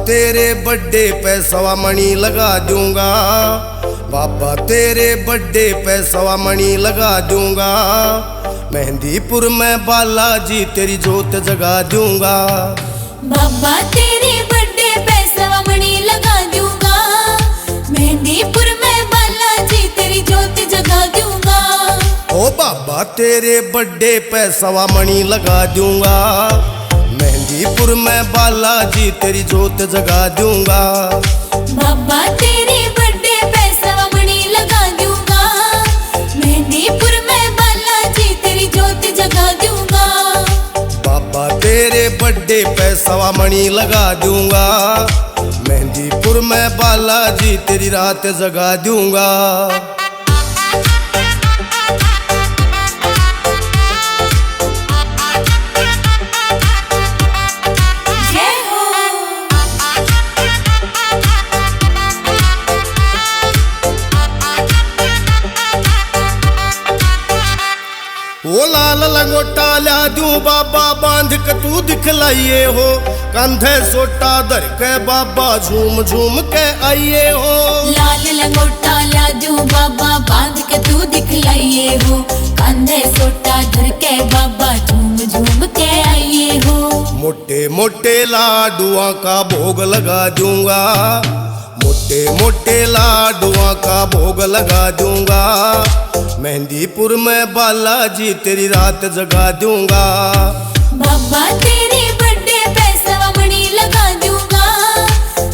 तेरे बर्थडे पे सवा मणि लगा दूंगा, बाबा तेरे बर्थडे पे सवा मणि लगा दूंगा। मेहंदीपुर में बालाजी तेरी जोत जगा दूंगा। बाबा तेरे बर्थडे पे सवा मणि लगा दूंगा। मेहंदीपुर में बालाजी तेरी जोत जगा दूंगा। ओ बाबा तेरे बर्थडे पे सवा मणि लगा दूंगा। मेहंदीपुर में बालाजी तेरी जोत जगा दूंगा। बाबा तेरे बर्थडे पे सवा मणि लगा दूंगा। मेहंदीपुर में बालाजी तेरी जोत जगा दूंगा। बाबा तेरे बर्थडे पे सवा मणि लगा दूंगा। मेहंदीपुर में बालाजी तेरी रात जगा दूंगा। वो लाल लंगोटा ला दूं बाबा बांध के तू दिखलाइए हो। कंधे सोटा धर के बाबा झूम झूम के आइए हो। लाल लंगोटा ला दूं बाबा बांध के तू दिखलाइए हो। कंधे सोटा धर के बाबा झूम झूम के आइए हो। मोटे मोटे लाडुआ का भोग लगा दूंगा। मोटे मोटे लाडुआ का भोग लगा दूंगा। मेहंदीपुर में बालाजी तेरी रात जगा दूंगा। बाबा तेरे बर्थडे पे सवा मणि लगा दूंगा।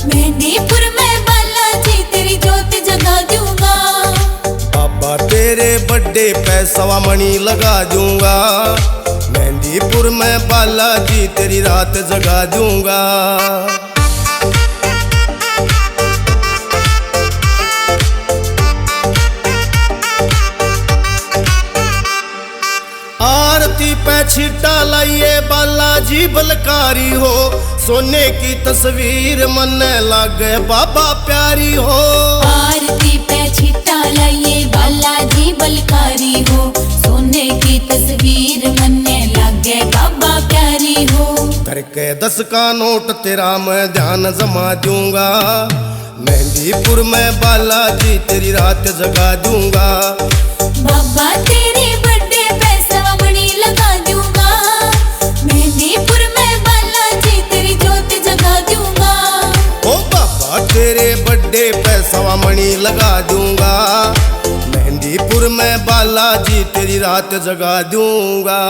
मेहंदीपुर में बालाजी तेरी जोत जगा दूंगा। बाबा तेरे बर्थडे पे सवा मणि लगा दूंगा। मेहंदीपुर में बालाजी तेरी रात जगा दूंगा। आरती पे छिटा लाइए बालाजी बलकारी हो। सोने की तस्वीर मन लागे बाबा प्यारी हो। आरती पे छिटा लाइए बालाजी बलकारी हो। सोने की तस्वीर मनने लागे बाबा प्यारी हो। करके 10 का नोट तेरा मैं ध्यान जमा दूंगा। मेहंदीपुर में बालाजी तेरी रात जगा दूंगा। बाबा तेरे बर्थडे पे सवा मणि लगा दूंगा। मेहंदीपुर में बालाजी तेरी जोत जगा दूंगा। ओ बाबा तेरे बर्थडे पे सवा मणि लगा दूंगा। मेहंदीपुर में बालाजी तेरी रात जगा दूंगा।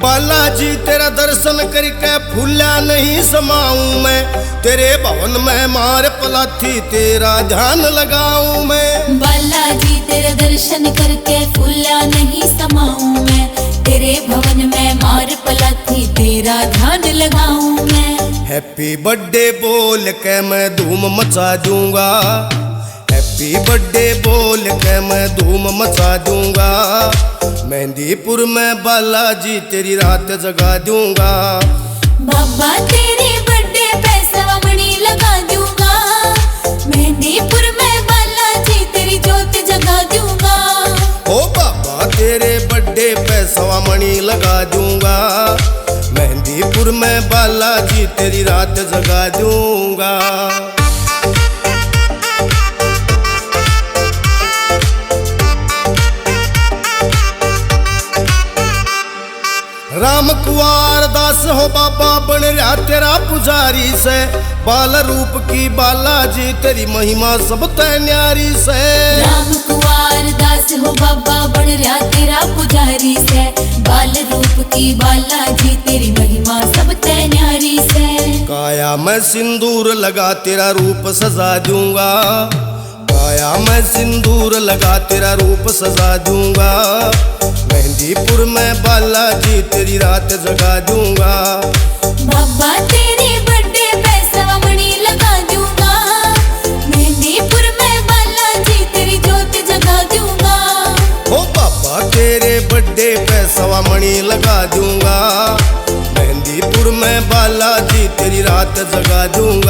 बालाजी तेरा दर्शन करके फूला नहीं समाऊं मैं। तेरे भवन में मार पलाथी तेरा ध्यान लगाऊं मैं। बालाजी तेरा दर्शन करके फूला नहीं समाऊं मैं। तेरे भवन में मार पलाथी तेरा ध्यान लगाऊं मैं। हैप्पी बर्थडे बोल के मैं धूम मचा दूंगा। हैप्पी बर्थडे बोल के मैं धूम मचा दूंगा। मेहंदीपुर में बालाजी तेरी रात जगा दूंगा। बाबा तेरे बर्थडे पे सवा मणि लगा दूंगा। मेहंदीपुर में बालाजी तेरी जोत जगा दूंगा। ओ बाबा तेरे बर्थडे पे सवा मणि लगा दूंगा। मेहंदीपुर में बालाजी तेरी रात जगा दूंगा। राम कुंवर दास हो बाबा बन रहा तेरा पुजारी से। बाल रूप की बालाजी तेरी महिमा सब तय न्यारी से। राम कुंवर दास हो बाबा बन रहा तेरा पुजारी से। बाल रूप की बालाजी तेरी महिमा सब तय न्यारी से। काया मैं सिंदूर लगा तेरा रूप सजा दूंगा। काया मैं सिंदूर लगा तेरा रूप सजा दूंगा। मेहंदीपुर में बालाजी तेरी रात जगा दूंगा। बाबा तेरे बर्थडे पे सवा मणि लगा दूंगा। मेहंदीपुर में बालाजी तेरी जोत जगा दूंगा। ओ बाबा तेरे बर्थडे पे सवा मणि लगा दूंगा। मेहंदी मेहंदीपुर में बालाजी तेरी रात जगा दूंगा।